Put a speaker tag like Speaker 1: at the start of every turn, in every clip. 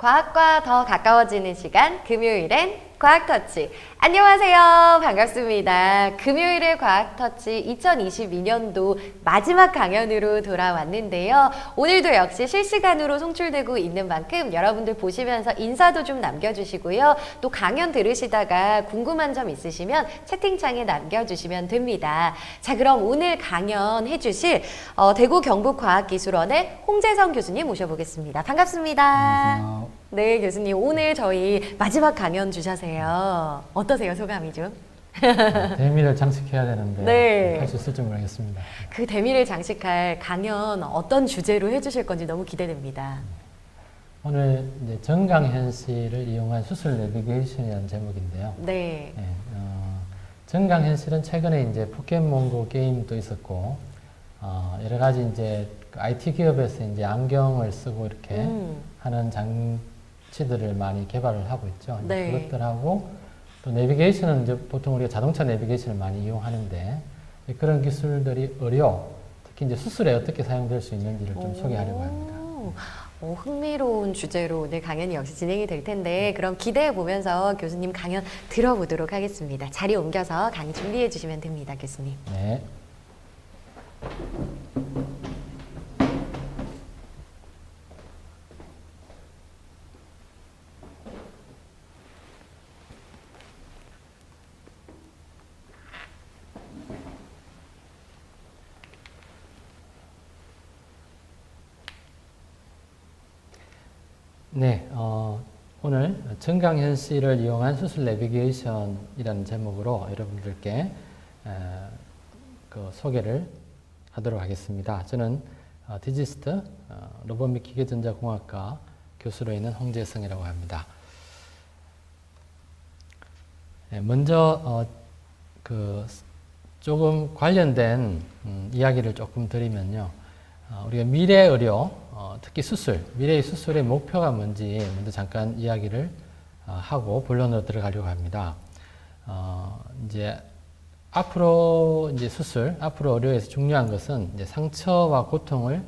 Speaker 1: 과학과 더 가까워지는 시간, 금요일엔 과학터치. 안녕하세요. 반갑습니다. 금요일의 과학터치 2022년도 마지막 강연으로 돌아왔는데요. 오늘도 역시 실시간으로 송출되고 있는 만큼 여러분들 보시면서 인사도 좀 남겨주시고요. 또 강연 들으시다가 궁금한 점 있으시면 채팅창에 남겨주시면 됩니다. 자, 그럼 오늘 강연 해주실 대구 경북과학기술원의 홍재성 교수님 모셔보겠습니다. 반갑습니다.
Speaker 2: 안녕하세요.
Speaker 1: 네, 교수님. 오늘 저희 마지막 강연 주셔서요. 어떠세요? 소감이 좀?
Speaker 2: 대미를 장식해야 되는데
Speaker 1: 네.
Speaker 2: 할 수 있을지 모르겠습니다.
Speaker 1: 그 대미를 장식할 강연 어떤 주제로 해주실 건지 너무 기대됩니다.
Speaker 2: 오늘 이제 정강현실을 이용한 수술 내비게이션이라는 제목인데요.
Speaker 1: 네.
Speaker 2: 네, 정강현실은 최근에 이제 포켓몬고 게임도 있었고 여러 가지 이제 IT 기업에서 이제 안경을 쓰고 이렇게 하는 장치들을 많이 개발을 하고 있죠.
Speaker 1: 네.
Speaker 2: 그것들하고 또 내비게이션은 이제 보통 우리가 자동차 내비게이션을 많이 이용하는데 그런 기술들이 의료, 특히 이제 수술에 어떻게 사용될 수 있는지를 좀 소개하려고 합니다.
Speaker 1: 흥미로운 주제로 오늘 강연이 역시 진행이 될 텐데 그럼 기대해 보면서 교수님 강연 들어보도록 하겠습니다. 자리 옮겨서 강의 준비해 주시면 됩니다, 교수님.
Speaker 2: 네. 네, 오늘 정강현실을 이용한 수술 내비게이션이라는 제목으로 여러분들께 그 소개를 하도록 하겠습니다. 저는 디지스트 로봇 및 기계전자공학과 교수로 있는 홍재성이라고 합니다. 먼저 그 조금 관련된 이야기를 조금 드리면요. 우리가 미래 의료, 특히 수술, 미래의 수술의 목표가 뭔지 먼저 잠깐 이야기를 하고 본론으로 들어가려고 합니다. 이제 앞으로 이제 수술, 앞으로 의료에서 중요한 것은 이제 상처와 고통을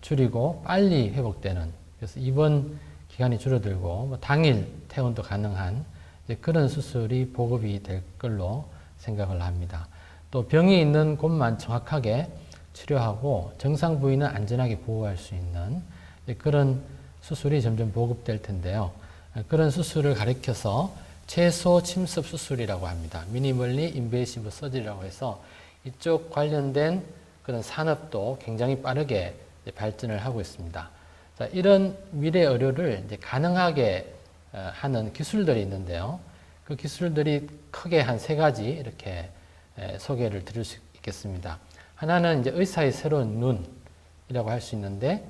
Speaker 2: 줄이고 빨리 회복되는, 그래서 입원 기간이 줄어들고 뭐 당일 퇴원도 가능한 이제 그런 수술이 보급이 될 걸로 생각을 합니다. 또 병이 있는 곳만 정확하게 치료하고 정상 부위는 안전하게 보호할 수 있는 그런 수술이 점점 보급될 텐데요. 그런 수술을 가리켜서 최소 침습 수술이라고 합니다. 미니멀리 인베이시브 서지라고 해서 이쪽 관련된 그런 산업도 굉장히 빠르게 발전을 하고 있습니다. 자, 이런 미래 의료를 이제 가능하게 하는 기술들이 있는데요. 그 기술들이 크게 한 세 가지 이렇게 소개를 드릴 수 있겠습니다. 하나는 이제 의사의 새로운 눈이라고 할 수 있는데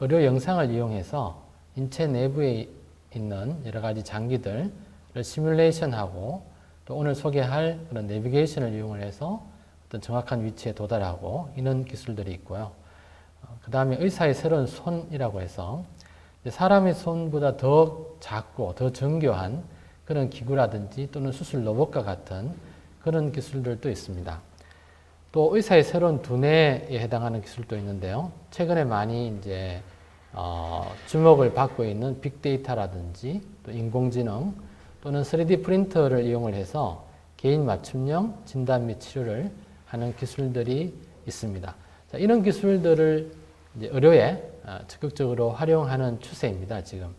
Speaker 2: 의료 영상을 이용해서 인체 내부에 있는 여러 가지 장기들을 시뮬레이션하고 또 오늘 소개할 그런 내비게이션을 이용을 해서 어떤 정확한 위치에 도달하고 이런 기술들이 있고요. 그 다음에 의사의 새로운 손이라고 해서 사람의 손보다 더 작고 더 정교한 그런 기구라든지 또는 수술 로봇과 같은 그런 기술들도 있습니다. 또 의사의 새로운 두뇌에 해당하는 기술도 있는데요. 최근에 많이 이제 주목을 받고 있는 빅데이터라든지 또 인공지능 또는 3D 프린터를 이용을 해서 개인 맞춤형 진단 및 치료를 하는 기술들이 있습니다. 자, 이런 기술들을 이제 의료에 적극적으로 활용하는 추세입니다. 지금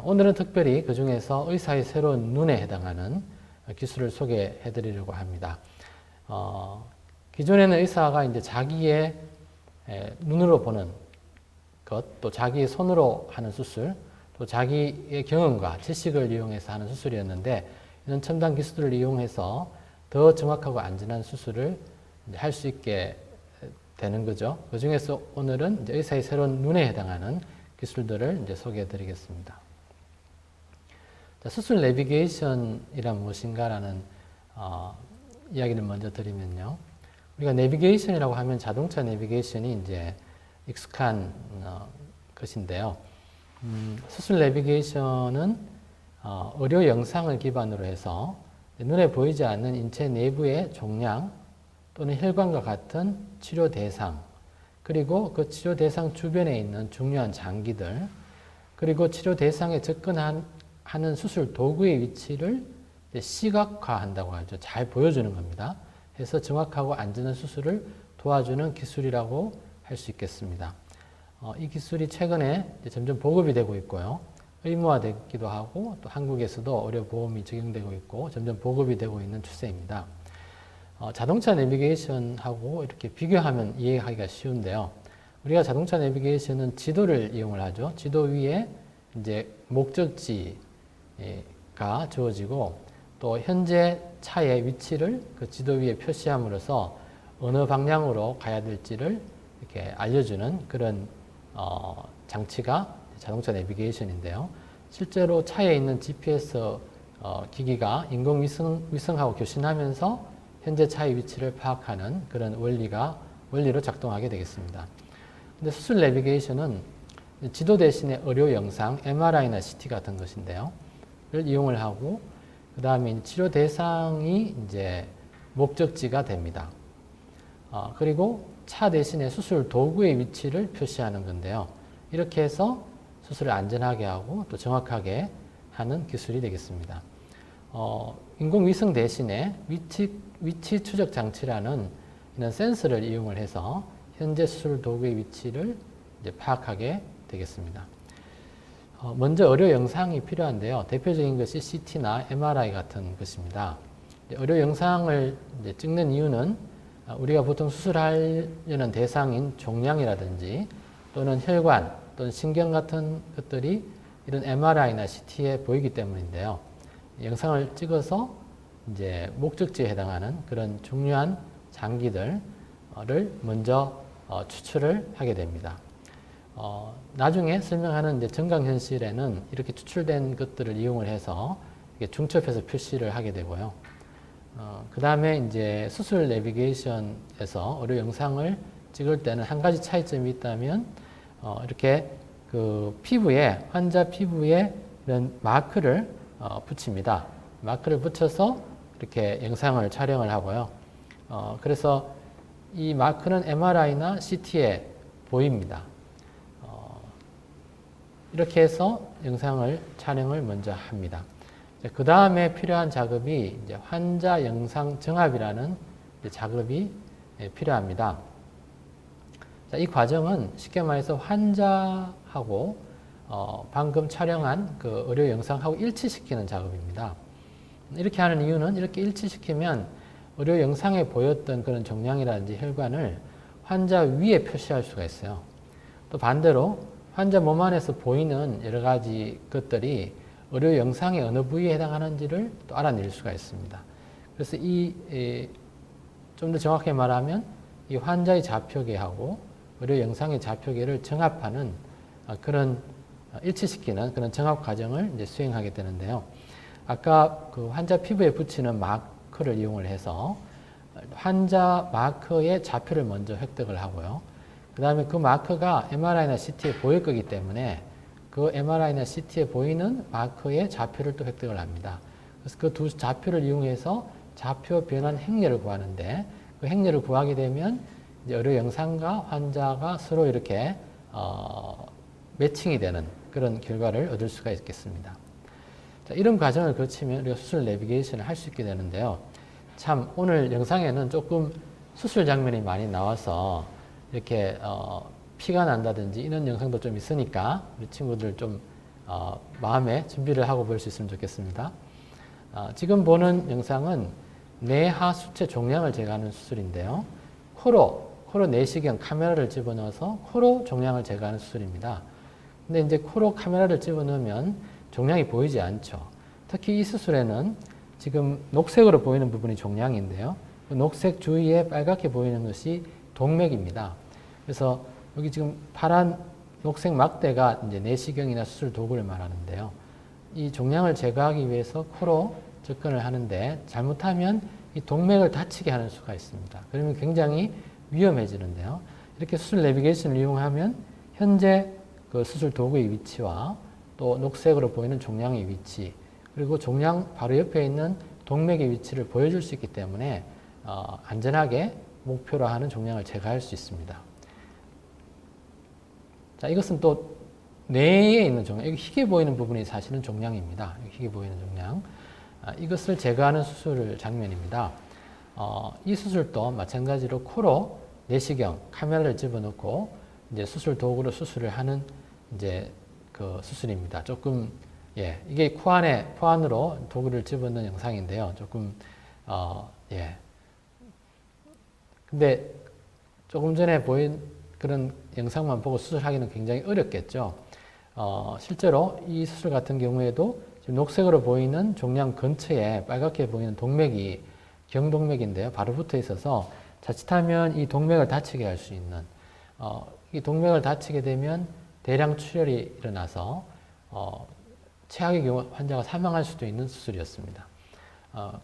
Speaker 2: 오늘은 특별히 그 중에서 의사의 새로운 눈에 해당하는 기술을 소개해 드리려고 합니다. 기존에는 의사가 이제 자기의 눈으로 보는 것, 또 자기의 손으로 하는 수술, 또 자기의 경험과 지식을 이용해서 하는 수술이었는데 이런 첨단 기술을 이용해서 더 정확하고 안전한 수술을 할 수 있게 되는 거죠. 그 중에서 오늘은 이제 의사의 새로운 눈에 해당하는 기술들을 이제 소개해 드리겠습니다. 자, 수술 내비게이션이란 무엇인가라는 이야기를 먼저 드리면요. 우리가 내비게이션이라고 하면 자동차 내비게이션이 이제 익숙한 것인데요. 수술 내비게이션은 의료 영상을 기반으로 해서 눈에 보이지 않는 인체 내부의 종양 또는 혈관과 같은 치료 대상, 그리고 그 치료 대상 주변에 있는 중요한 장기들, 그리고 치료 대상에 접근하는 수술 도구의 위치를 시각화한다고 하죠. 잘 보여주는 겁니다. 해서 정확하고 안전한 수술을 도와주는 기술이라고 할 수 있겠습니다. 이 기술이 최근에 점점 보급이 되고 있고요. 의무화되기도 하고 또 한국에서도 의료보험이 적용되고 있고 점점 보급이 되고 있는 추세입니다. 자동차 내비게이션하고 이렇게 비교하면 이해하기가 쉬운데요. 우리가 자동차 내비게이션은 지도를 이용을 하죠. 지도 위에 이제 목적지가 주어지고 또 현재 차의 위치를 그 지도 위에 표시함으로써 어느 방향으로 가야 될지를 이렇게 알려주는 그런 장치가 자동차 내비게이션인데요. 실제로 차에 있는 GPS 기기가 인공위성하고 교신하면서 현재 차의 위치를 파악하는 그런 원리로 작동하게 되겠습니다. 근데 수술 내비게이션은 지도 대신에 의료 영상, MRI나 CT 같은 것인데요. 를 이용을 하고 그 다음에 치료 대상이 이제 목적지가 됩니다. 그리고 차 대신에 수술 도구의 위치를 표시하는 건데요. 이렇게 해서 수술을 안전하게 하고 또 정확하게 하는 기술이 되겠습니다. 인공위성 대신에 위치 추적 장치라는 이런 센서를 이용을 해서 현재 수술 도구의 위치를 이제 파악하게 되겠습니다. 먼저 의료 영상이 필요한데요. 대표적인 것이 CT나 MRI 같은 것입니다. 의료 영상을 이제 찍는 이유는 우리가 보통 수술하려는 대상인 종양이라든지 또는 혈관 또는 신경 같은 것들이 이런 MRI나 CT에 보이기 때문인데요. 영상을 찍어서 이제 목적지에 해당하는 그런 중요한 장기들을 먼저 추출을 하게 됩니다. 나중에 설명하는 이제 정강현실에는 이렇게 추출된 것들을 이용을 해서 중첩해서 표시를 하게 되고요. 그 다음에 이제 수술 내비게이션에서 의료 영상을 찍을 때는 한 가지 차이점이 있다면, 이렇게 그 환자 피부에 이런 마크를 붙입니다. 마크를 붙여서 이렇게 영상을 촬영을 하고요. 그래서 이 마크는 MRI나 CT에 보입니다. 이렇게 해서 영상을 촬영을 먼저 합니다. 그 다음에 필요한 작업이 이제 환자 영상 정합이라는 작업이 필요합니다. 이 과정은 쉽게 말해서 환자하고 방금 촬영한 그 의료 영상하고 일치시키는 작업입니다. 이렇게 하는 이유는 이렇게 일치시키면 의료 영상에 보였던 그런 종양이라든지 혈관을 환자 위에 표시할 수가 있어요. 또 반대로 환자 몸 안에서 보이는 여러 가지 것들이 의료 영상의 어느 부위에 해당하는지를 또 알아낼 수가 있습니다. 그래서 좀 더 정확하게 말하면 이 환자의 좌표계하고 의료 영상의 좌표계를 정합하는 그런 일치시키는 그런 정합 과정을 이제 수행하게 되는데요. 아까 그 환자 피부에 붙이는 마커를 이용을 해서 환자 마커의 좌표를 먼저 획득을 하고요. 그 다음에 그 마커가 MRI나 CT에 보일 거기 때문에 그 MRI나 CT에 보이는 마커의 좌표를 또 획득을 합니다. 그래서 그 두 좌표를 이용해서 좌표 변환 행렬을 구하는데 그 행렬을 구하게 되면 이제 의료 영상과 환자가 서로 이렇게 매칭이 되는 그런 결과를 얻을 수가 있겠습니다. 자, 이런 과정을 거치면 우리가 수술 내비게이션을 할 수 있게 되는데요. 참 오늘 영상에는 조금 수술 장면이 많이 나와서 이렇게 피가 난다든지 이런 영상도 좀 있으니까 우리 친구들 좀 마음에 준비를 하고 볼 수 있으면 좋겠습니다. 지금 보는 영상은 뇌하 수체 종양을 제거하는 수술인데요. 코로 내시경 카메라를 집어넣어서 코로 종양을 제거하는 수술입니다. 근데 이제 코로 카메라를 집어넣으면 종양이 보이지 않죠. 특히 이 수술에는 지금 녹색으로 보이는 부분이 종양인데요. 그 녹색 주위에 빨갛게 보이는 것이 동맥입니다. 그래서 여기 지금 파란 녹색 막대가 이제 내시경이나 수술 도구를 말하는데요. 이 종양을 제거하기 위해서 코로 접근을 하는데 잘못하면 이 동맥을 다치게 하는 수가 있습니다. 그러면 굉장히 위험해지는데요. 이렇게 수술 내비게이션을 이용하면 현재 그 수술 도구의 위치와 또 녹색으로 보이는 종양의 위치 그리고 종양 바로 옆에 있는 동맥의 위치를 보여줄 수 있기 때문에 안전하게 목표로 하는 종양을 제거할 수 있습니다. 자, 이것은 또 뇌에 있는 종양, 여기 희게 보이는 부분이 사실은 종양입니다. 희게 보이는 종양. 이것을 제거하는 수술 장면입니다. 이 수술도 마찬가지로 코로 내시경, 카메라를 집어넣고 이제 수술 도구로 수술을 하는 이제 그 수술입니다. 조금 이게 코 안으로 도구를 집어넣는 영상인데요. 조금 근데 조금 전에 보인 그런 영상만 보고 수술하기는 굉장히 어렵겠죠. 실제로 이 수술 같은 경우에도 지금 녹색으로 보이는 종양 근처에 빨갛게 보이는 동맥이 경동맥인데요. 바로 붙어 있어서 자칫하면 이 동맥을 다치게 할 수 있는, 이 동맥을 다치게 되면 대량 출혈이 일어나서 최악의 경우 환자가 사망할 수도 있는 수술이었습니다.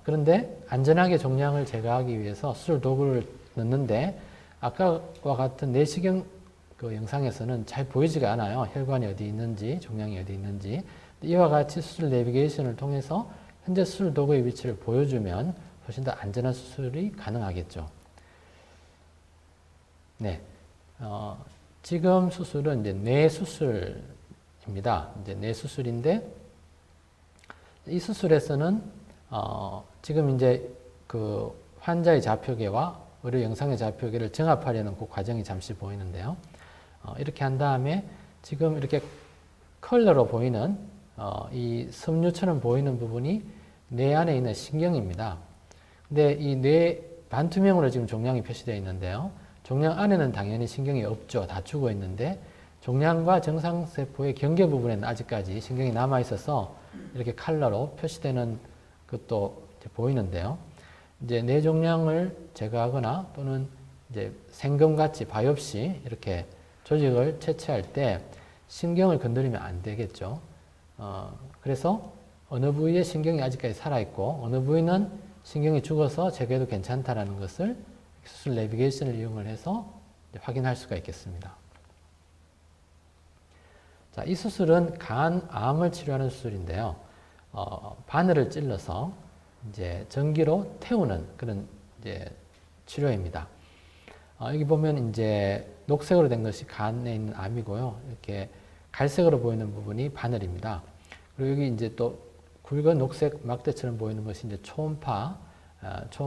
Speaker 2: 그런데 안전하게 종양을 제거하기 위해서 수술 도구를 넣는데 아까와 같은 내시경 그 영상에서는 잘 보이지가 않아요. 혈관이 어디 있는지, 종양이 어디 있는지. 이와 같이 수술 내비게이션을 통해서 현재 수술 도구의 위치를 보여주면 훨씬 더 안전한 수술이 가능하겠죠. 네. 지금 수술은 이제 뇌 수술입니다. 이제 뇌 수술인데 이 수술에서는 지금 이제 그 환자의 좌표계와 의료 영상의 좌표계를 정합하려는 그 과정이 잠시 보이는데요. 이렇게 한 다음에 지금 이렇게 컬러로 보이는 이 섬유처럼 보이는 부분이 뇌 안에 있는 신경입니다. 근데 이 뇌 반투명으로 지금 종양이 표시되어 있는데요. 종양 안에는 당연히 신경이 없죠. 다 죽어 있는데 종양과 정상세포의 경계 부분에는 아직까지 신경이 남아 있어서 이렇게 컬러로 표시되는 것도 이제 보이는데요. 이제 뇌 종양을 제거하거나 또는 이제 생검같이 바이옵시 이렇게 조직을 채취할 때 신경을 건드리면 안 되겠죠. 그래서 어느 부위에 신경이 아직까지 살아있고 어느 부위는 신경이 죽어서 제거해도 괜찮다라는 것을 수술 내비게이션을 이용을 해서 확인할 수가 있겠습니다. 자, 이 수술은 간암을 치료하는 수술인데요. 바늘을 찔러서 이제 전기로 태우는 그런 이제 치료입니다. 여기 보면 이제 녹색으로 된 것이 간에 있는 암이고요. 이렇게 갈색으로 보이는 부분이 바늘입니다. 그리고 여기 이제 또 굵은 녹색 막대처럼 보이는 것이 이제 초음파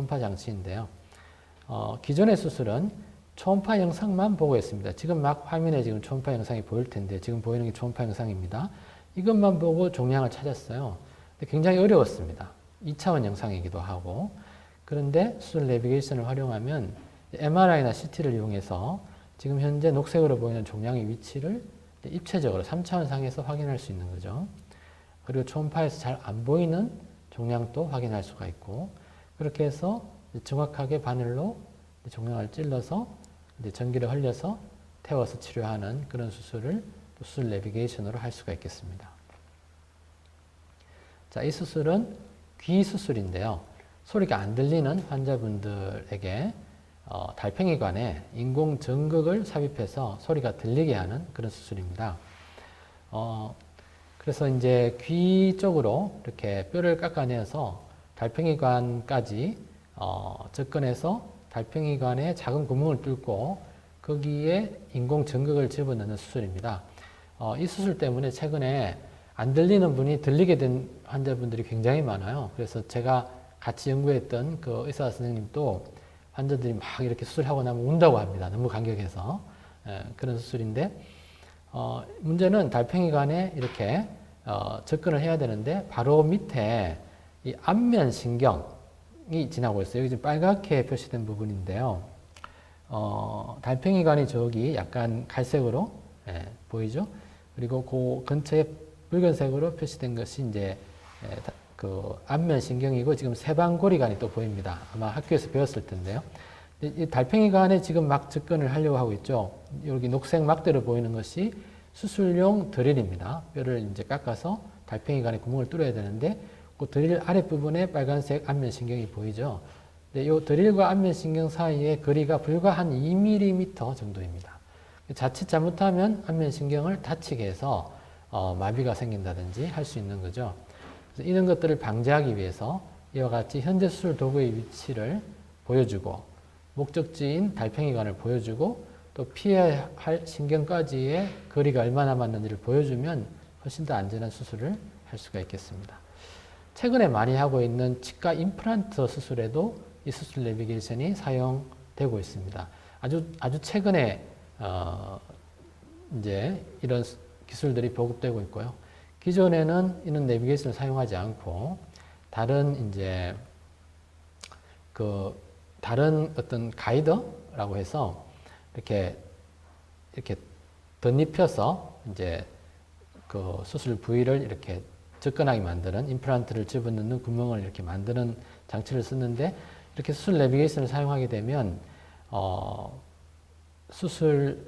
Speaker 2: 장치인데요. 기존의 수술은 초음파 영상만 보고 있습니다. 지금 막 화면에 지금 초음파 영상이 보일 텐데 지금 보이는 게 초음파 영상입니다. 이것만 보고 종양을 찾았어요. 근데 굉장히 어려웠습니다. 2차원 영상이기도 하고. 그런데 수술 내비게이션을 활용하면 MRI나 CT를 이용해서 지금 현재 녹색으로 보이는 종양의 위치를 입체적으로 3차원 상에서 확인할 수 있는 거죠. 그리고 초음파에서 잘 안 보이는 종양도 확인할 수가 있고, 그렇게 해서 정확하게 바늘로 종양을 찔러서 이제 전기를 흘려서 태워서 치료하는 그런 수술을 수술 내비게이션으로 할 수가 있겠습니다. 자, 이 수술은 귀 수술인데요. 소리가 안 들리는 환자분들에게 달팽이관에 인공 전극을 삽입해서 소리가 들리게 하는 그런 수술입니다. 그래서 이제 귀 쪽으로 이렇게 뼈를 깎아내서 달팽이관까지 접근해서 달팽이관에 작은 구멍을 뚫고 거기에 인공 전극을 집어넣는 수술입니다. 이 수술 때문에 최근에 안 들리는 분이 들리게 된 환자분들이 굉장히 많아요. 그래서 제가 같이 연구했던 그 의사 선생님도 환자들이 막 이렇게 수술하고 나면 운다고 합니다. 너무 감격해서. 그런 수술인데, 문제는 달팽이관에 이렇게 접근을 해야 되는데 바로 밑에 이 안면 신경이 지나고 있어요. 여기 지금 빨갛게 표시된 부분인데요. 달팽이관이 저기 약간 갈색으로 보이죠? 그리고 그 근처에 붉은색으로 표시된 것이 이제 그 안면 신경이고 지금 세방고리관이 또 보입니다. 아마 학교에서 배웠을 텐데요. 이 달팽이관에 지금 막 접근을 하려고 하고 있죠. 여기 녹색 막대로 보이는 것이 수술용 드릴입니다. 뼈를 이제 깎아서 달팽이관에 구멍을 뚫어야 되는데 그 드릴 아랫부분에 빨간색 안면 신경이 보이죠. 근데 이 드릴과 안면 신경 사이의 거리가 불과 한 2mm 정도입니다. 자칫 잘못하면 안면 신경을 다치게 해서 마비가 생긴다든지 할 수 있는 거죠. 그래서 이런 것들을 방지하기 위해서 이와 같이 현재 수술 도구의 위치를 보여주고 목적지인 달팽이관을 보여주고 또 피해야 할 신경까지의 거리가 얼마나 맞는지를 보여주면 훨씬 더 안전한 수술을 할 수가 있겠습니다. 최근에 많이 하고 있는 치과 임플란트 수술에도 이 수술 내비게이션이 사용되고 있습니다. 아주 최근에 이제 이런 기술들이 보급되고 있고요. 기존에는 이런 내비게이션을 사용하지 않고 다른 이제 다른 어떤 가이드라고 해서 이렇게 덧입혀서 이제 그 수술 부위를 이렇게 접근하게 만드는 임플란트를 집어넣는 구멍을 이렇게 만드는 장치를 쓰는데 이렇게 수술 내비게이션을 사용하게 되면 수술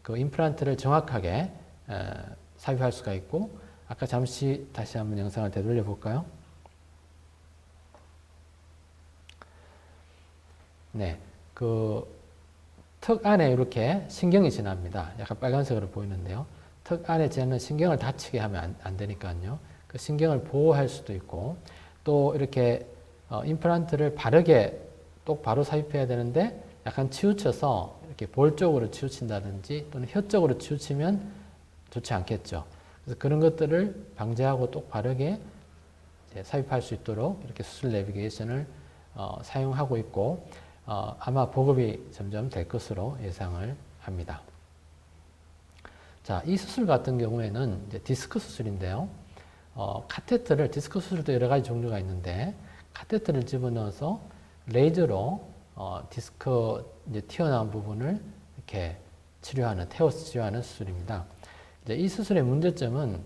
Speaker 2: 그 임플란트를 정확하게 삽입할 수가 있고 아까 잠시 다시 한번 영상을 되돌려 볼까요? 네, 그 턱 안에 이렇게 신경이 지납니다. 약간 빨간색으로 보이는데요. 턱 안에 지나는 신경을 다치게 하면 안 되니까요. 그 신경을 보호할 수도 있고 또 이렇게 임플란트를 바르게 똑바로 삽입해야 되는데 약간 치우쳐서 이렇게 볼 쪽으로 치우친다든지 또는 혀 쪽으로 치우치면 좋지 않겠죠. 그래서 그런 것들을 방지하고 똑바르게 삽입할 수 있도록 이렇게 수술 내비게이션을 사용하고 있고 아마 보급이 점점 될 것으로 예상을 합니다. 자, 이 수술 같은 경우에는 이제 디스크 수술인데요. 카테터를 디스크 수술도 여러 가지 종류가 있는데 카테터를 집어넣어서 레이저로 디스크 이제 튀어나온 부분을 이렇게 태워서 치료하는 수술입니다. 이제 이 수술의 문제점은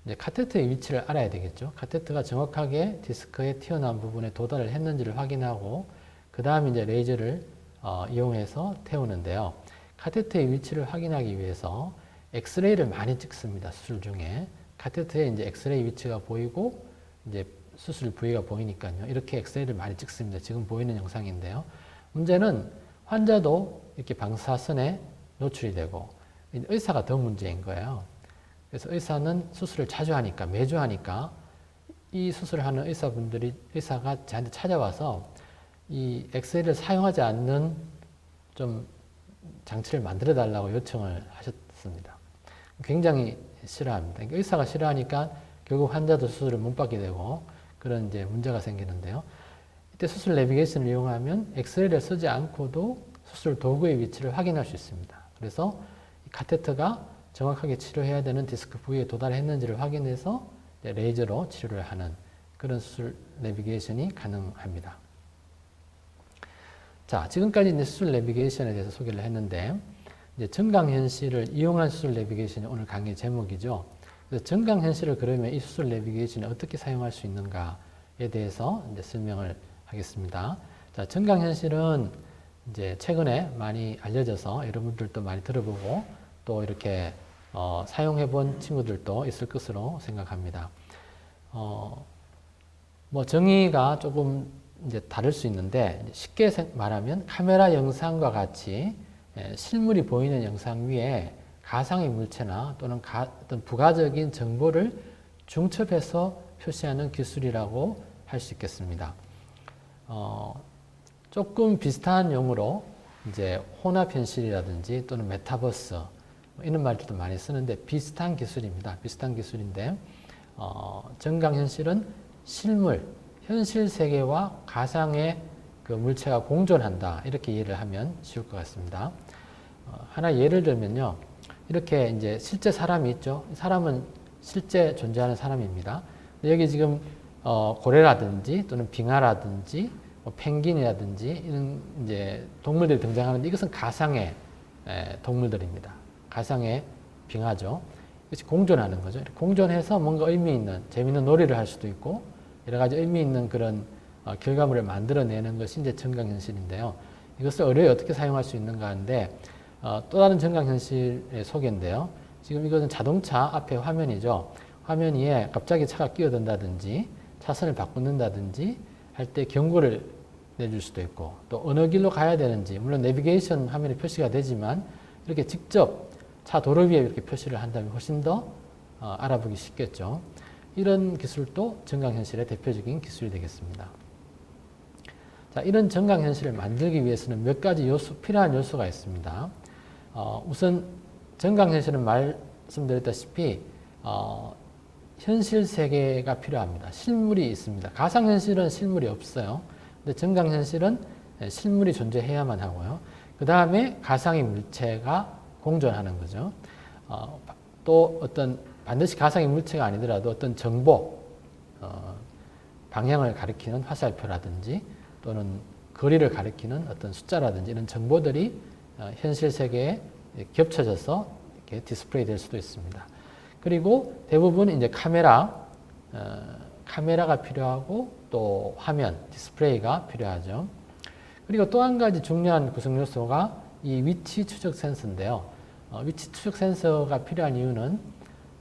Speaker 2: 이제 카테터의 위치를 알아야 되겠죠. 카테터가 정확하게 디스크에 튀어나온 부분에 도달을 했는지를 확인하고 그 다음에 이제 레이저를 이용해서 태우는데요. 카테터의 위치를 확인하기 위해서 엑스레이를 많이 찍습니다. 수술 중에. 카테터에 이제 엑스레이 위치가 보이고 이제 수술 부위가 보이니까요. 이렇게 엑스레이를 많이 찍습니다. 지금 보이는 영상인데요. 문제는 환자도 이렇게 방사선에 노출이 되고 의사가 더 문제인 거예요. 그래서 의사는 수술을 자주 하니까 매주 하니까 이 수술을 하는 의사가 저한테 찾아와서 이 엑스레이를 사용하지 않는 좀 장치를 만들어 달라고 요청을 하셨습니다. 굉장히 싫어합니다. 그러니까 의사가 싫어하니까 결국 환자도 수술을 못 받게 되고 그런 이제 문제가 생기는데요. 이때 수술 내비게이션을 이용하면 엑스레이를 쓰지 않고도 수술 도구의 위치를 확인할 수 있습니다. 그래서 이 카테터가 정확하게 치료해야 되는 디스크 부위에 도달했는지를 확인해서 레이저로 치료를 하는 그런 수술 내비게이션이 가능합니다. 자, 지금까지 이제 수술 내비게이션에 대해서 소개를 했는데 이제 정강현실을 이용한 수술 내비게이션이 오늘 강의 제목이죠. 그래서 정강현실을 그러면 이 수술 내비게이션을 어떻게 사용할 수 있는가에 대해서 이제 설명을 하겠습니다. 자, 정강현실은 이제 최근에 많이 알려져서 여러분들도 많이 들어보고 또 이렇게 사용해 본 친구들도 있을 것으로 생각합니다. 뭐 정의가 조금 이제 다를 수 있는데 쉽게 말하면 카메라 영상과 같이 실물이 보이는 영상 위에 가상의 물체나 또는 어떤 부가적인 정보를 중첩해서 표시하는 기술이라고 할 수 있겠습니다. 조금 비슷한 용어로 이제 혼합 현실이라든지 또는 메타버스 이런 말들도 많이 쓰는데 비슷한 기술입니다. 비슷한 기술인데 정강현실은 실물, 현실 세계와 가상의 그 물체가 공존한다 이렇게 이해를 하면 쉬울 것 같습니다. 하나 예를 들면요, 이렇게 이제 실제 사람이 있죠. 사람은 실제 존재하는 사람입니다. 여기 지금 고래라든지 또는 빙하라든지 뭐 펭귄이라든지 이런 이제 동물들이 등장하는데 이것은 가상의 동물들입니다. 가상의 빙하죠. 이것이 공존하는 거죠. 공존해서 뭔가 의미 있는 재미있는 놀이를 할 수도 있고 여러 가지 의미 있는 그런 결과물을 만들어내는 것이 이제 정강현실인데요. 이것을 의료에 어떻게 사용할 수 있는가 하는데 또 다른 정강현실의 소개인데요. 지금 이것은 자동차 앞에 화면이죠. 화면 위에 갑자기 차가 끼어든다든지 차선을 바꾼다든지 할 때 경고를 내줄 수도 있고 또 어느 길로 가야 되는지 물론 내비게이션 화면에 표시가 되지만 이렇게 직접 차 도로 위에 이렇게 표시를 한다면 훨씬 더 알아보기 쉽겠죠. 이런 기술도 정강현실의 대표적인 기술이 되겠습니다. 자, 이런 정강현실을 만들기 위해서는 몇 가지 필요한 요소가 있습니다. 우선 증강현실은 말씀드렸다시피 현실 세계가 필요합니다. 실물이 있습니다. 가상현실은 실물이 없어요. 근데 증강현실은 실물이 존재해야만 하고요. 그 다음에 가상의 물체가 공존하는 거죠. 또 어떤 반드시 가상의 물체가 아니더라도 어떤 정보, 방향을 가리키는 화살표라든지 또는 거리를 가리키는 어떤 숫자라든지 이런 정보들이 현실 세계에 겹쳐져서 이렇게 디스플레이 될 수도 있습니다. 그리고 대부분 이제 카메라가 필요하고 또 화면, 디스플레이가 필요하죠. 그리고 또 한 가지 중요한 구성 요소가 이 위치 추적 센서인데요. 위치 추적 센서가 필요한 이유는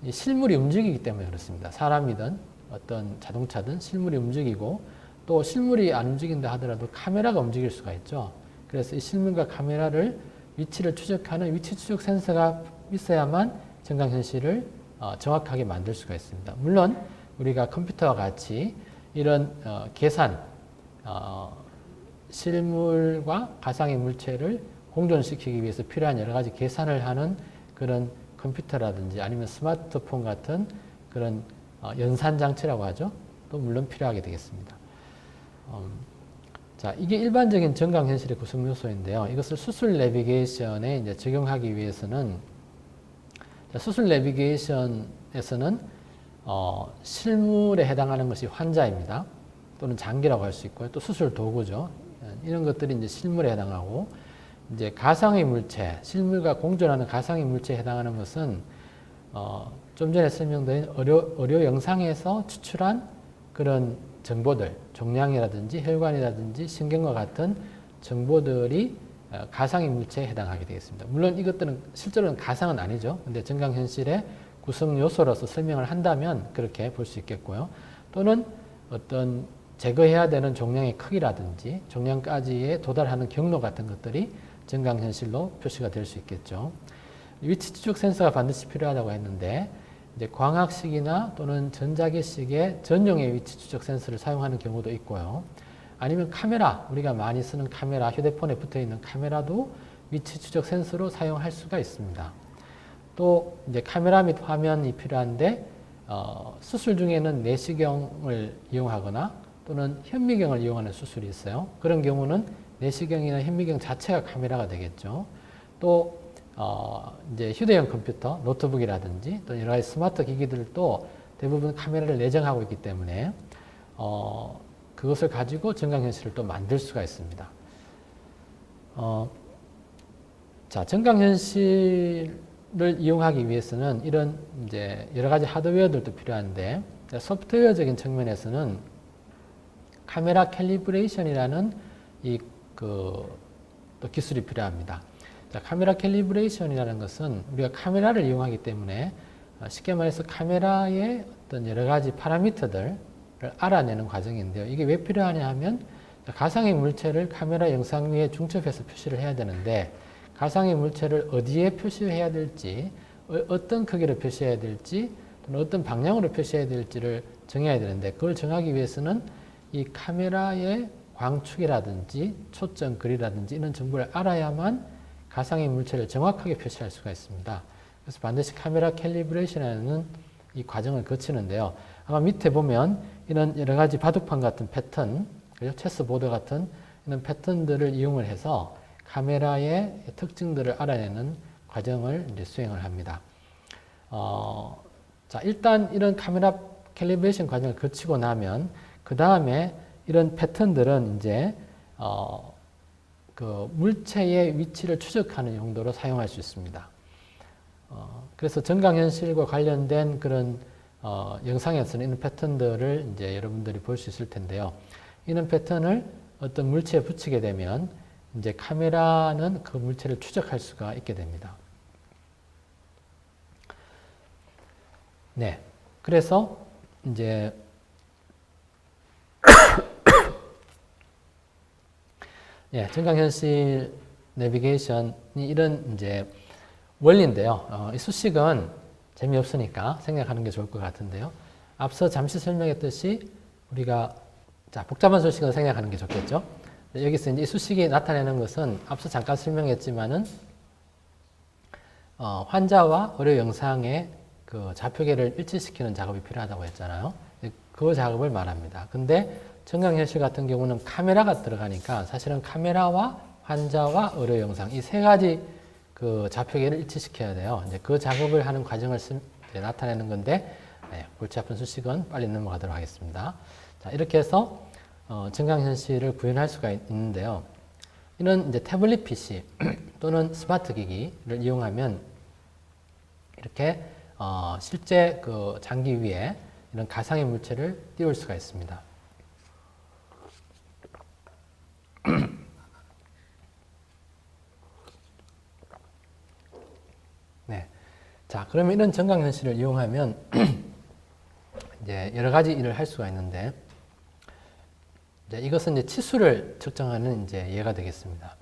Speaker 2: 이 실물이 움직이기 때문에 그렇습니다. 사람이든 어떤 자동차든 실물이 움직이고 또 실물이 안 움직인다 하더라도 카메라가 움직일 수가 있죠. 그래서 이 실물과 카메라를 위치를 추적하는 위치 추적 센서가 있어야만 증강현실을 정확하게 만들 수가 있습니다. 물론 우리가 컴퓨터와 같이 이런 계산, 실물과 가상의 물체를 공존시키기 위해서 필요한 여러 가지 계산을 하는 그런 컴퓨터라든지 아니면 스마트폰 같은 그런 연산장치라고 하죠. 또 물론 필요하게 되겠습니다. 자, 이게 일반적인 증강현실의 구성 요소인데요. 이것을 수술 내비게이션에 이제 적용하기 위해서는 수술 내비게이션에서는 실물에 해당하는 것이 환자입니다. 또는 장기라고 할 수 있고요. 또 수술 도구죠. 이런 것들이 이제 실물에 해당하고 이제 가상의 물체, 실물과 공존하는 가상의 물체에 해당하는 것은 좀 전에 설명드린 의료 영상에서 추출한 그런 정보들, 종양이라든지 혈관이라든지 신경과 같은 정보들이 가상의 물체에 해당하게 되겠습니다. 물론 이것들은 실제로는 가상은 아니죠. 근데 증강현실의 구성 요소로서 설명을 한다면 그렇게 볼 수 있겠고요. 또는 어떤 제거해야 되는 종양의 크기라든지 종양까지에 도달하는 경로 같은 것들이 증강현실로 표시가 될 수 있겠죠. 위치 추적 센서가 반드시 필요하다고 했는데 이제 광학식이나 또는 전자기식의 전용의 위치 추적 센서를 사용하는 경우도 있고요. 아니면 카메라, 우리가 많이 쓰는 카메라, 휴대폰에 붙어 있는 카메라도 위치 추적 센서로 사용할 수가 있습니다. 또 이제 카메라 및 화면이 필요한데 수술 중에는 내시경을 이용하거나 또는 현미경을 이용하는 수술이 있어요. 그런 경우는 내시경이나 현미경 자체가 카메라가 되겠죠. 또 이제 휴대용 컴퓨터, 노트북이라든지 또 여러 가지 스마트 기기들도 대부분 카메라를 내장하고 있기 때문에 그것을 가지고 증강현실을 또 만들 수가 있습니다. 자, 증강현실을 이용하기 위해서는 이런 이제 여러 가지 하드웨어들도 필요한데 소프트웨어적인 측면에서는 카메라 캘리브레이션이라는 또 기술이 필요합니다. 자, 카메라 캘리브레이션이라는 것은 우리가 카메라를 이용하기 때문에 쉽게 말해서 카메라의 어떤 여러 가지 파라미터들을 알아내는 과정인데요. 이게 왜 필요하냐 하면 가상의 물체를 카메라 영상 위에 중첩해서 표시를 해야 되는데 가상의 물체를 어디에 표시해야 될지 어떤 크기로 표시해야 될지 또는 어떤 방향으로 표시해야 될지를 정해야 되는데 그걸 정하기 위해서는 이 카메라의 광축이라든지 초점 거리라든지 이런 정보를 알아야만 가상의 물체를 정확하게 표시할 수가 있습니다. 그래서 반드시 카메라 캘리브레이션이라는 이 과정을 거치는데요. 아마 밑에 보면 이런 여러 가지 바둑판 같은 패턴, 그리고 체스보드 같은 이런 패턴들을 이용을 해서 카메라의 특징들을 알아내는 과정을 이제 수행을 합니다. 자, 일단 이런 카메라 캘리브레이션 과정을 거치고 나면 그 다음에 이런 패턴들은 이제 그 물체의 위치를 추적하는 용도로 사용할 수 있습니다. 그래서 증강현실과 관련된 그런 영상에서는 이런 패턴들을 이제 여러분들이 볼 수 있을 텐데요. 이런 패턴을 어떤 물체에 붙이게 되면 이제 카메라는 그 물체를 추적할 수가 있게 됩니다. 네. 그래서 이제 예, 증강현실 내비게이션이 이런 이제 원리인데요. 이 수식은 재미없으니까 생각하는 게 좋을 것 같은데요. 앞서 잠시 설명했듯이 우리가 자, 복잡한 수식은 생각하는 게 좋겠죠. 여기서 이제 이 수식이 나타내는 것은 앞서 잠깐 설명했지만은 환자와 의료 영상의 그 좌표계를 일치시키는 작업이 필요하다고 했잖아요. 그 작업을 말합니다. 근데 증강현실 같은 경우는 카메라가 들어가니까 사실은 카메라와 환자와 의료 영상 이 세 가지 그 좌표계를 일치시켜야 돼요. 이제 그 작업을 하는 과정을 나타내는 건데, 네, 골치 아픈 수식은 빨리 넘어가도록 하겠습니다. 자, 이렇게 해서 증강현실을 구현할 수가 있는데요. 이런 이제 태블릿 PC 또는 스마트 기기를 이용하면 이렇게 실제 그 장기 위에 이런 가상의 물체를 띄울 수가 있습니다. 네. 자, 그러면 이런 증강현실을 이용하면 이제 여러 가지 일을 할 수가 있는데, 이제 이것은 이제 치수를 측정하는 이제 예가 되겠습니다.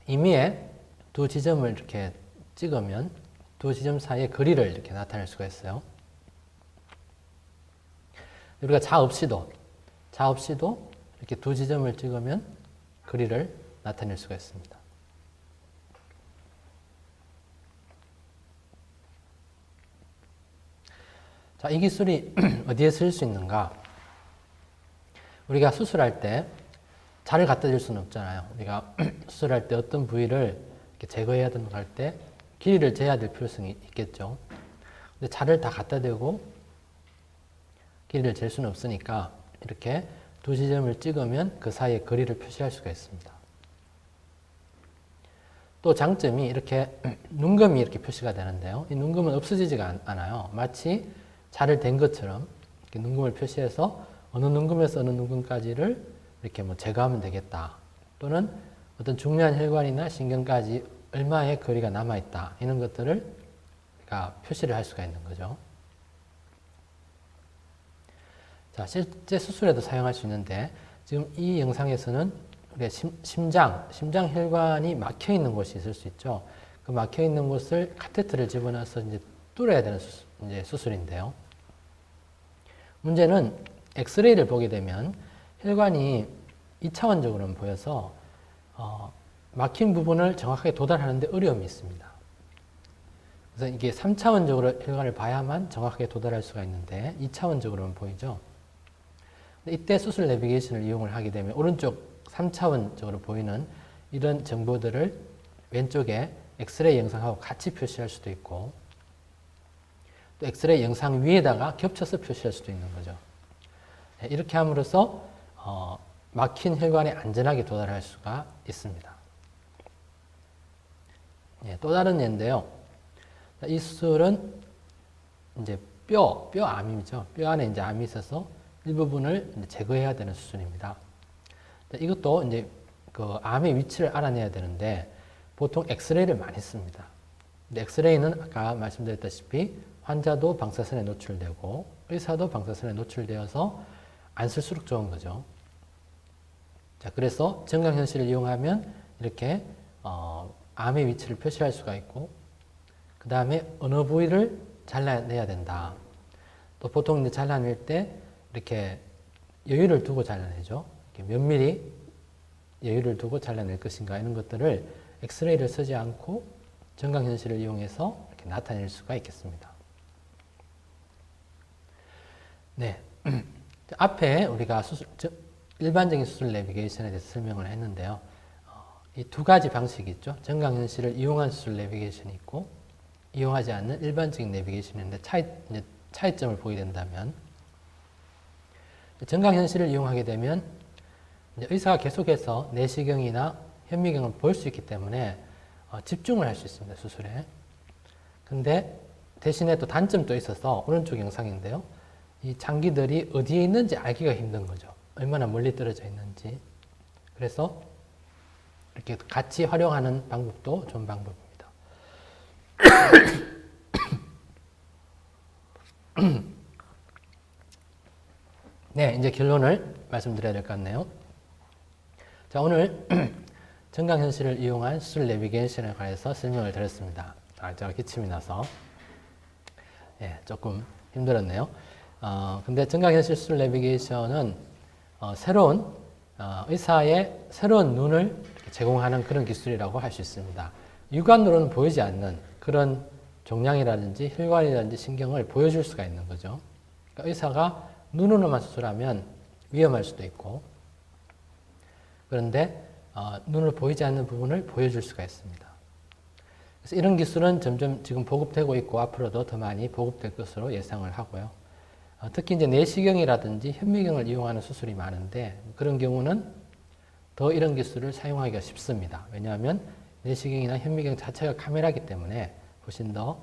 Speaker 2: 임의에 두 지점을 이렇게 찍으면 두 지점 사이의 거리를 이렇게 나타낼 수가 있어요. 우리가 자 없이도 이렇게 두 지점을 찍으면 거리를 나타낼 수가 있습니다. 자, 이 기술이 어디에 쓸 수 있는가? 우리가 수술할 때 자를 갖다 줄 수는 없잖아요. 우리가 수술할 때 어떤 부위를 이렇게 제거해야 된다고 할 때 길이를 재야 될 필요성이 있겠죠. 근데 자를 다 갖다 대고 길이를 잴 수는 없으니까 이렇게 두 지점을 찍으면 그 사이에 거리를 표시할 수가 있습니다. 또 장점이 이렇게 눈금이 이렇게 표시가 되는데요. 이 눈금은 없어지지가 않아요. 마치 자를 댄 것처럼 이렇게 눈금을 표시해서 어느 눈금에서 어느 눈금까지를 이렇게 뭐 제거하면 되겠다. 또는 어떤 중요한 혈관이나 신경까지 얼마의 거리가 남아있다. 이런 것들을 우리가 표시를 할 수가 있는 거죠. 자, 실제 수술에도 사용할 수 있는데 지금 이 영상에서는 우리가 심장 혈관이 막혀 있는 곳이 있을 수 있죠. 그 막혀 있는 곳을 카테트를 집어넣어서 이제 뚫어야 되는 수술인데요. 문제는 엑스레이를 보게 되면 혈관이 2차원적으로는 보여서 막힌 부분을 정확하게 도달하는데 어려움이 있습니다. 그래서 이게 3차원적으로 혈관을 봐야만 정확하게 도달할 수가 있는데 2차원적으로는 보이죠. 이때 수술 내비게이션을 이용을 하게 되면 오른쪽 3차원적으로 보이는 이런 정보들을 왼쪽에 엑스레이 영상하고 같이 표시할 수도 있고 또 엑스레이 영상 위에다가 겹쳐서 표시할 수도 있는 거죠. 이렇게 함으로써 막힌 혈관에 안전하게 도달할 수가 있습니다. 또 다른 예인데요. 이 수술은 이제 뼈암이죠. 뼈 안에 이제 암이 있어서 일부분을 이제 제거해야 되는 수술입니다. 이것도 이제 그 암의 위치를 알아내야 되는데 보통 엑스레이를 많이 씁니다. 근데 엑스레이는 아까 말씀드렸다시피 환자도 방사선에 노출되고 의사도 방사선에 노출되어서 안 쓸수록 좋은 거죠. 자, 그래서 증강현실을 이용하면 이렇게 암의 위치를 표시할 수가 있고 그 다음에 어느 부위를 잘라내야 된다. 또 보통 이제 잘라낼 때 이렇게 여유를 두고 잘라내죠. 이렇게 몇 미리 여유를 두고 잘라낼 것인가 이런 것들을 엑스레이를 쓰지 않고 증강현실을 이용해서 이렇게 나타낼 수가 있겠습니다. 네. 앞에 우리가 일반적인 수술 내비게이션에 대해서 설명을 했는데요. 이 두 가지 방식이 있죠. 증강현실을 이용한 수술 내비게이션이 있고 이용하지 않는 일반적인 내비게이션이 있는데 차이점을 보게 된다면 증강현실을 이용하게 되면 의사가 계속해서 내시경이나 현미경을 볼 수 있기 때문에 집중을 할 수 있습니다. 수술에. 근데 대신에 또 단점도 있어서 오른쪽 영상인데요. 이 장기들이 어디에 있는지 알기가 힘든 거죠. 얼마나 멀리 떨어져 있는지. 그래서 이렇게 같이 활용하는 방법도 좋은 방법입니다. 네, 이제 결론을 말씀드려야 될 것 같네요. 자, 오늘 증강현실을 이용한 수술 내비게이션에 관해서 설명을 드렸습니다. 제가 기침이 나서 조금 힘들었네요. 근데 증강현실 수술 내비게이션은 새로운 의사의 새로운 눈을 제공하는 그런 기술이라고 할 수 있습니다. 육안으로는 보이지 않는 그런 종양이라든지 혈관이라든지 신경을 보여줄 수가 있는 거죠. 그러니까 의사가 눈으로만 수술하면 위험할 수도 있고, 그런데 눈을 보이지 않는 부분을 보여줄 수가 있습니다. 그래서 이런 기술은 점점 지금 보급되고 있고 앞으로도 더 많이 보급될 것으로 예상을 하고요. 특히 이제 내시경이라든지 현미경을 이용하는 수술이 많은데 그런 경우는 더 이런 기술을 사용하기가 쉽습니다. 왜냐하면 내시경이나 현미경 자체가 카메라이기 때문에 훨씬 더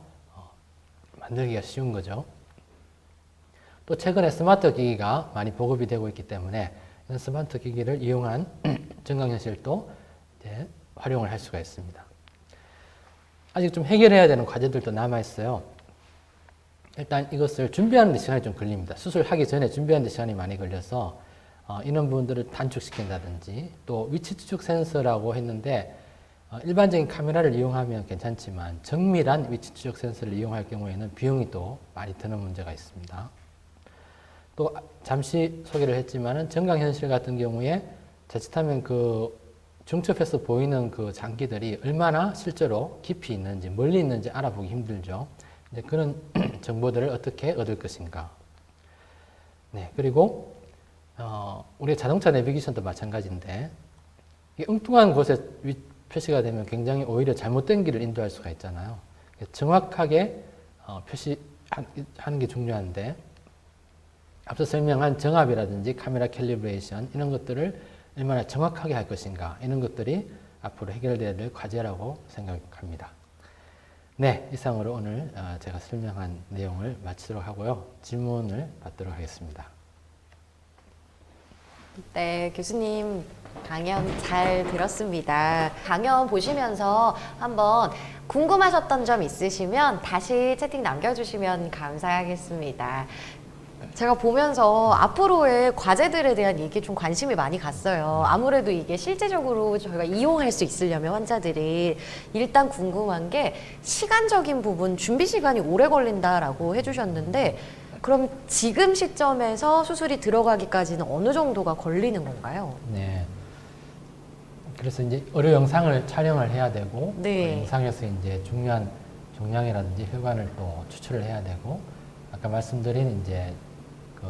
Speaker 2: 만들기가 쉬운 거죠. 또 최근에 스마트 기기가 많이 보급이 되고 있기 때문에 이런 스마트 기기를 이용한 증강현실도 이제 활용을 할 수가 있습니다. 아직 좀 해결해야 되는 과제들도 남아 있어요. 일단 이것을 준비하는 데 시간이 좀 걸립니다. 수술하기 전에 준비하는 데 시간이 많이 걸려서 이런 부분들을 단축시킨다든지, 또 위치 추적 센서라고 했는데 일반적인 카메라를 이용하면 괜찮지만 정밀한 위치 추적 센서를 이용할 경우에는 비용이 또 많이 드는 문제가 있습니다. 또 잠시 소개를 했지만은 정강현실 같은 경우에 자칫하면 그 중첩해서 보이는 그 장기들이 얼마나 실제로 깊이 있는지 멀리 있는지 알아보기 힘들죠. 이제 그런 정보들을 어떻게 얻을 것인가. 네, 그리고 우리 자동차 내비게이션도 마찬가지인데 이 엉뚱한 곳에 표시가 되면 굉장히 오히려 잘못된 길을 인도할 수가 있잖아요. 정확하게 표시하는 게 중요한데 앞서 설명한 정압이라든지 카메라 캘리브레이션 이런 것들을 얼마나 정확하게 할 것인가 이런 것들이 앞으로 해결돼야 될 과제라고 생각합니다. 네, 이상으로 오늘 제가 설명한 내용을 마치도록 하고요. 질문을 받도록 하겠습니다.
Speaker 1: 네, 교수님 강연 잘 들었습니다. 강연 보시면서 한번 궁금하셨던 점 있으시면 다시 채팅 남겨주시면 감사하겠습니다. 제가 보면서 앞으로의 과제들에 대한 얘기에 좀 관심이 많이 갔어요. 아무래도 이게 실제적으로 저희가 이용할 수 있으려면 환자들이 일단 궁금한 게 시간적인 부분, 준비 시간이 오래 걸린다라고 해주셨는데 그럼 지금 시점에서 수술이 들어가기까지는 어느 정도가 걸리는 건가요?
Speaker 2: 네. 그래서 이제 의료 영상을 촬영을 해야 되고
Speaker 1: 네.
Speaker 2: 그 영상에서 이제 중요한 종양이라든지 혈관을 또 추출을 해야 되고 아까 말씀드린 이제 그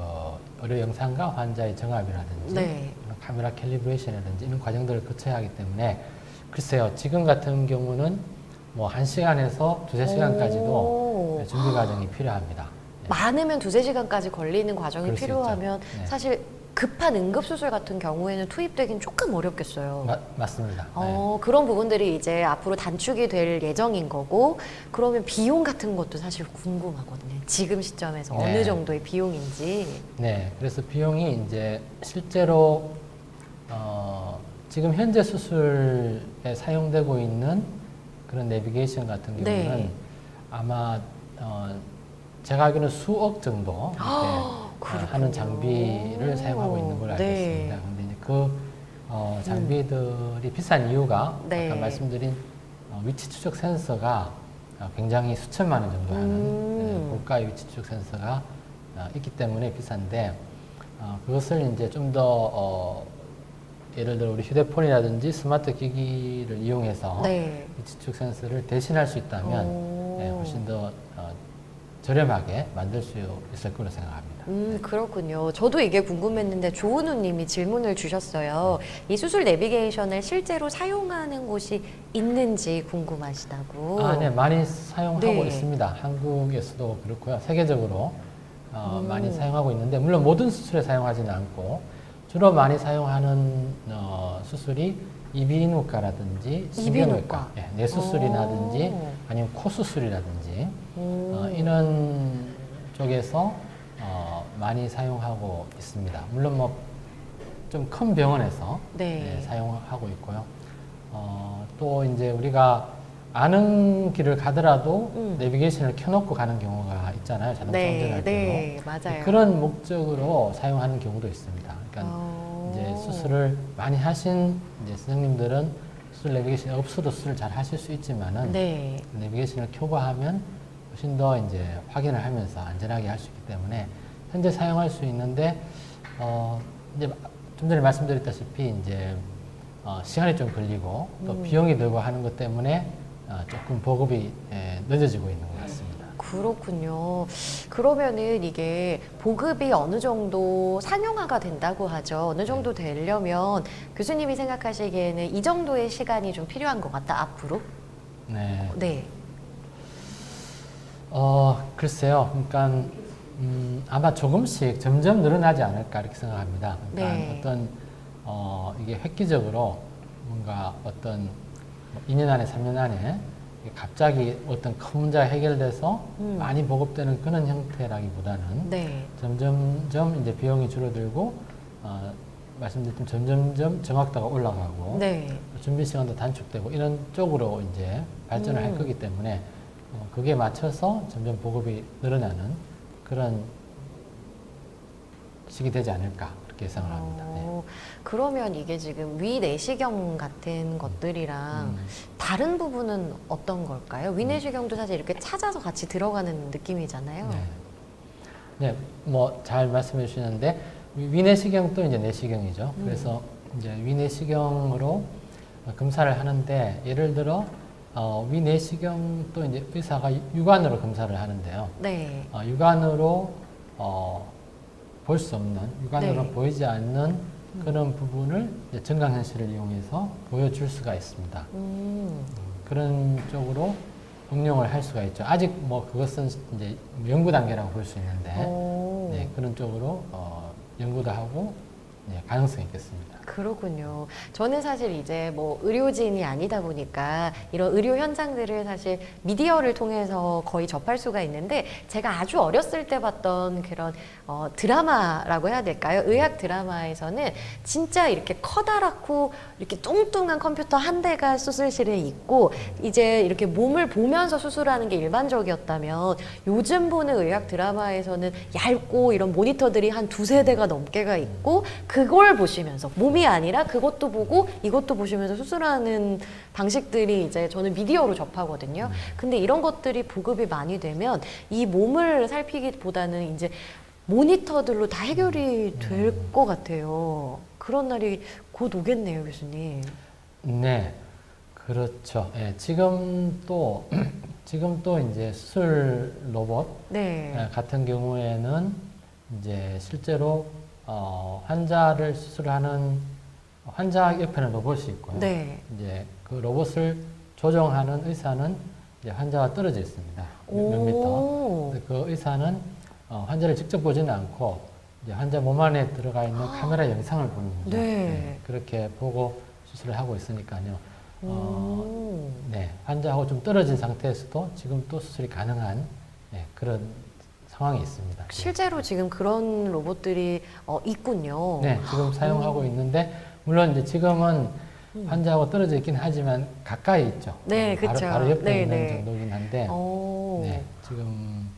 Speaker 2: 의료 영상과 환자의 정압이라든지
Speaker 1: 네.
Speaker 2: 카메라 캘리브레이션이라든지 이런 과정들을 거쳐야 하기 때문에 글쎄요 지금 같은 경우는 뭐 1시간에서 2~3시간까지도 준비 과정이 필요합니다. 네.
Speaker 1: 많으면 2~3시간까지 걸리는 과정이
Speaker 2: 그럴 수
Speaker 1: 필요하면
Speaker 2: 있죠. 네.
Speaker 1: 사실 급한 응급수술 같은 경우에는 투입되긴 조금 어렵겠어요.
Speaker 2: 맞습니다. 네.
Speaker 1: 그런 부분들이 이제 앞으로 단축이 될 예정인 거고 그러면 비용 같은 것도 사실 궁금하거든요. 지금 시점에서
Speaker 2: 네.
Speaker 1: 어느 정도의 비용인지.
Speaker 2: 네, 그래서 비용이 이제 실제로 지금 현재 수술에 사용되고 있는 그런 내비게이션 같은 경우는
Speaker 1: 네.
Speaker 2: 아마 제가 알기로는 수억 정도 이렇게 하는 장비를 사용하고 있는 걸로 알고
Speaker 1: 네.
Speaker 2: 있습니다. 근데 이제 그 장비들이 비싼 이유가
Speaker 1: 네.
Speaker 2: 아까 말씀드린 위치 추적 센서가 굉장히 수천만 원 정도 하는 고가의 위치 추적 센서가 있기 때문에 비싼데 그것을 이제 좀 더 예를 들어 우리 휴대폰이라든지 스마트 기기를 이용해서
Speaker 1: 네.
Speaker 2: 위치 추적 센서를 대신할 수 있다면 훨씬 더 저렴하게 만들 수 있을 거로 생각합니다.
Speaker 1: 그렇군요. 저도 이게 궁금했는데 조은우 님이 질문을 주셨어요. 이 수술 내비게이션을 실제로 사용하는 곳이 있는지 궁금하시다고.
Speaker 2: 네, 많이 사용하고
Speaker 1: 네.
Speaker 2: 있습니다. 한국에서도 그렇고요. 세계적으로 많이 사용하고 있는데 물론 모든 수술에 사용하지는 않고 주로 많이 사용하는 수술이 이비인후과라든지 신경외과, 뇌수술이라든지 아니면 코 수술이라든지 이런 쪽에서 많이 사용하고 있습니다. 물론 뭐 좀 큰 병원에서
Speaker 1: 네.
Speaker 2: 사용하고 있고요. 또 이제 우리가 아는 길을 가더라도 내비게이션을 켜놓고 가는 경우가 있잖아요. 자동차 운전할 때도.
Speaker 1: 네, 맞아요.
Speaker 2: 그런 목적으로 사용하는 경우도 있습니다. 그러니까 이제 수술을 많이 하신 이제 선생님들은 수술 내비게이션이 없어도 수술을 잘 하실 수 있지만은
Speaker 1: 네.
Speaker 2: 내비게이션을 켜고 하면 훨씬 더 이제 확인을 하면서 안전하게 할 수 있기 때문에 현재 사용할 수 있는데 이제 좀 전에 말씀드렸다시피 이제 시간이 좀 걸리고 또 비용이 들고 하는 것 때문에 조금 보급이 늦어지고 있는 것 같습니다.
Speaker 1: 그렇군요. 그러면은 이게 보급이 어느 정도 상용화가 된다고 하죠. 어느 정도 되려면 교수님이 생각하시기에는 이 정도의 시간이 좀 필요한 것 같다, 앞으로?
Speaker 2: 네.
Speaker 1: 네.
Speaker 2: 글쎄요. 그러니까 아마 조금씩 점점 늘어나지 않을까 이렇게 생각합니다. 그러니까
Speaker 1: 네.
Speaker 2: 어떤 이게 획기적으로 뭔가 어떤 2년 안에 3년 안에 갑자기 어떤 큰 문제가 해결돼서 많이 보급되는 그런 형태라기보다는
Speaker 1: 네.
Speaker 2: 점점점 이제 비용이 줄어들고 말씀드렸던 점점점 정확도가 올라가고
Speaker 1: 네.
Speaker 2: 준비 시간도 단축되고 이런 쪽으로 이제 발전을 할 거기 때문에 그게 맞춰서 점점 보급이 늘어나는 그런 시기 되지 않을까 그렇게 예상을 합니다. 네.
Speaker 1: 그러면 이게 지금 위내시경 같은 것들이랑 다른 부분은 어떤 걸까요? 위내시경도 사실 이렇게 찾아서 같이 들어가는 느낌이잖아요.
Speaker 2: 네. 네, 뭐 잘 말씀해 주시는데 위내시경도 이제 내시경이죠. 그래서 이제 위내시경으로 검사를 하는데 예를 들어 위내시경도 이제 의사가 육안으로 검사를 하는데요.
Speaker 1: 네.
Speaker 2: 육안으로 볼 수 없는, 육안으로
Speaker 1: 네.
Speaker 2: 보이지 않는 그런 부분을 이제 증강현실을 이용해서 보여줄 수가 있습니다. 그런 쪽으로 응용을 할 수가 있죠. 아직 뭐 그것은 이제 연구 단계라고 볼 수 있는데, 네, 그런 쪽으로 연구도 하고 가능성이 있겠습니다.
Speaker 1: 그렇군요. 저는 사실 이제 뭐 의료진이 아니다 보니까 이런 의료 현장들을 사실 미디어를 통해서 거의 접할 수가 있는데 제가 아주 어렸을 때 봤던 그런 드라마라고 해야 될까요? 의학 드라마에서는 진짜 이렇게 커다랗고 이렇게 뚱뚱한 컴퓨터 한 대가 수술실에 있고 이제 이렇게 몸을 보면서 수술하는 게 일반적이었다면 요즘 보는 의학 드라마에서는 얇고 이런 모니터들이 한 두세 대가 넘게가 있고 그걸 보시면서 몸이 아니라 그것도 보고 이것도 보시면서 수술하는 방식들이 이제 저는 미디어로 접하거든요. 근데 이런 것들이 보급이 많이 되면 이 몸을 살피기보다는 이제 모니터들로 다 해결이 될 것 같아요. 그런 날이 곧 오겠네요, 교수님.
Speaker 2: 네, 그렇죠. 예, 지금 또 이제 수술 로봇
Speaker 1: 네.
Speaker 2: 같은 경우에는 이제 실제로 환자를 수술하는 환자 옆에는 로봇이 있고요.
Speaker 1: 네.
Speaker 2: 이제 그 로봇을 조종하는 의사는 이제 환자와 떨어져 있습니다. 몇 미터.
Speaker 1: 오.
Speaker 2: 근데 그 의사는 환자를 직접 보지는 않고 이제 환자 몸 안에 들어가 있는 카메라 영상을 보는 거죠.
Speaker 1: 네.
Speaker 2: 그렇게 보고 수술을 하고 있으니까요.
Speaker 1: 오.
Speaker 2: 네, 환자하고 좀 떨어진 상태에서도 지금 또 수술이 가능한 그런 상황이 있습니다.
Speaker 1: 실제로 지금 그런 로봇들이 있군요.
Speaker 2: 네, 지금 사용하고 있는데 물론 이제 지금은 환자하고 떨어져 있긴 하지만 가까이 있죠.
Speaker 1: 네, 그쵸.
Speaker 2: 바로 옆에
Speaker 1: 네,
Speaker 2: 있는
Speaker 1: 네.
Speaker 2: 정도긴 한데
Speaker 1: 오.
Speaker 2: 네, 지금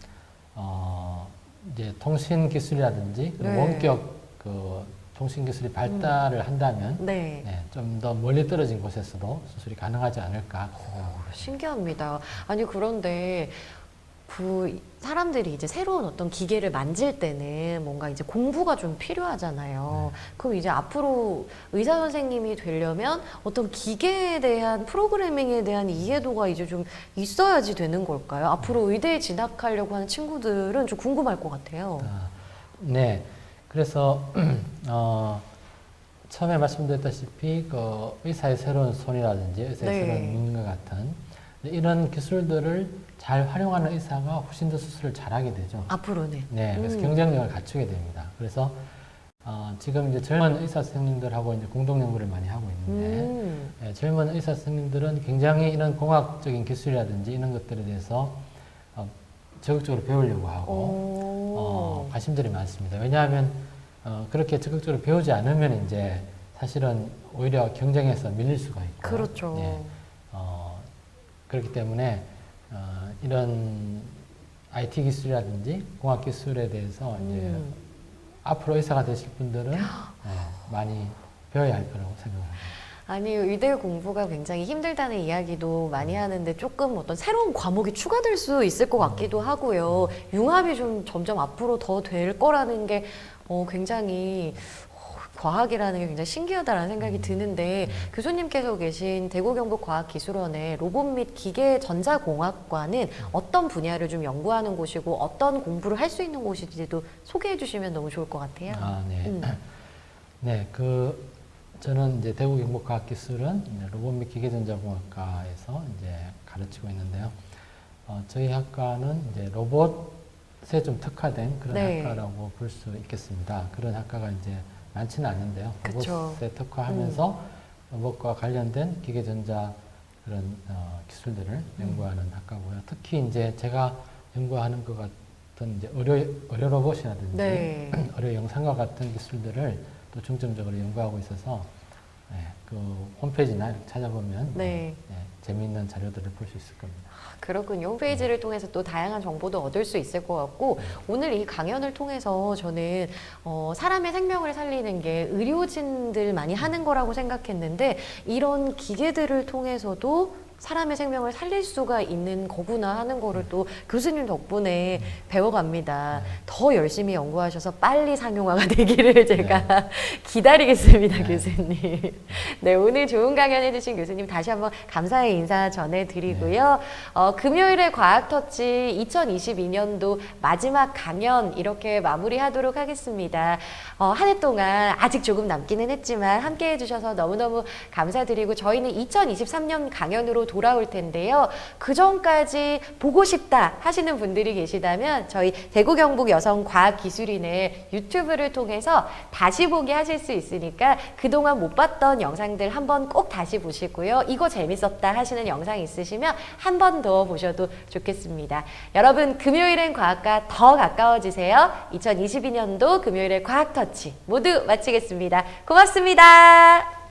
Speaker 2: 이제 통신 기술이라든지
Speaker 1: 네.
Speaker 2: 원격 그 통신 기술이 발달을 한다면
Speaker 1: 네.
Speaker 2: 좀 더 멀리 떨어진 곳에서도 수술이 가능하지 않을까.
Speaker 1: 신기합니다. 아니, 그런데 그 사람들이 이제 새로운 어떤 기계를 만질 때는 뭔가 이제 공부가 좀 필요하잖아요. 그럼 이제 앞으로 의사 선생님이 되려면 어떤 기계에 대한 프로그래밍에 대한 이해도가 이제 좀 있어야지 되는 걸까요? 앞으로 의대에 진학하려고 하는 친구들은 좀 궁금할 것 같아요.
Speaker 2: 네. 그래서 처음에 말씀드렸다시피 그 의사의 새로운 손이라든지 의사의
Speaker 1: 네.
Speaker 2: 새로운 눈과 같은 이런 기술들을 잘 활용하는 의사가 훨씬 더 수술을 잘하게 되죠.
Speaker 1: 앞으로는.
Speaker 2: 네, 그래서 경쟁력을 갖추게 됩니다. 그래서 지금 이제 젊은 의사 선생님들하고 이제 공동 연구를 많이 하고 있는데 젊은 의사 선생님들은 굉장히 이런 공학적인 기술이라든지 이런 것들에 대해서 적극적으로 배우려고 하고 관심들이 많습니다. 왜냐하면 그렇게 적극적으로 배우지 않으면 이제 사실은 오히려 경쟁에서 밀릴 수가 있고
Speaker 1: 그렇죠.
Speaker 2: 네, 그렇기 때문에 이런 IT 기술이라든지 공학 기술에 대해서 이제 앞으로 의사가 되실 분들은 많이 배워야 할 거라고 생각합니다.
Speaker 1: 아니, 의대 공부가 굉장히 힘들다는 이야기도 많이 하는데 조금 어떤 새로운 과목이 추가될 수 있을 것 같기도 하고요. 융합이 좀 점점 앞으로 더 될 거라는 게 굉장히 과학이라는 게 굉장히 신기하다는 생각이 드는데 교수님께서 계신 대구경북과학기술원의 로봇 및 기계전자공학과는 어떤 분야를 좀 연구하는 곳이고 어떤 공부를 할 수 있는 곳인지도 소개해 주시면 너무 좋을 것 같아요.
Speaker 2: 아, 네. 네, 저는 이제 대구경북과학기술은 이제 로봇 및 기계전자공학과에서 이제 가르치고 있는데요. 저희 학과는 이제 로봇에 좀 특화된 그런
Speaker 1: 네.
Speaker 2: 학과라고 볼 수 있겠습니다. 그런 학과가 이제 많지는 않은데요.
Speaker 1: 그쵸.
Speaker 2: 로봇에 특화하면서 로봇과 관련된 기계전자 그런 기술들을 연구하는 학과고요. 특히 이제 제가 연구하는 것 같은 이제 의료 로봇이라든지
Speaker 1: 네.
Speaker 2: 의료 영상과 같은 기술들을 또 중점적으로 연구하고 있어서 그 홈페이지나 이렇게 찾아보면
Speaker 1: 네.
Speaker 2: 재미있는 자료들을 볼 수 있을 겁니다.
Speaker 1: 그렇군요. 홈페이지를 통해서 또 다양한 정보도 얻을 수 있을 것 같고 오늘 이 강연을 통해서 저는 사람의 생명을 살리는 게 의료진들 많이 하는 거라고 생각했는데 이런 기계들을 통해서도 사람의 생명을 살릴 수가 있는 거구나 하는 거를 또 교수님 덕분에 배워갑니다. 더 열심히 연구하셔서 빨리 상용화가 되기를 제가 기다리겠습니다,
Speaker 2: 네.
Speaker 1: 교수님. 네, 오늘 좋은 강연 해주신 교수님 다시 한번 감사의 인사 전해드리고요. 금요일의 과학터치 2022년도 마지막 강연 이렇게 마무리하도록 하겠습니다. 한 해 동안 아직 조금 남기는 했지만 함께 해주셔서 너무너무 감사드리고 저희는 2023년 강연으로 돌아올 텐데요. 그 전까지 보고 싶다 하시는 분들이 계시다면 저희 대구경북 여성과학기술인의 유튜브를 통해서 다시 보기 하실 수 있으니까 그동안 못 봤던 영상들 한번 꼭 다시 보시고요. 이거 재밌었다 하시는 영상 있으시면 한 번 더 보셔도 좋겠습니다. 여러분 금요일엔 과학과 더 가까워지세요. 2022년도 금요일의 과학터치 모두 마치겠습니다. 고맙습니다.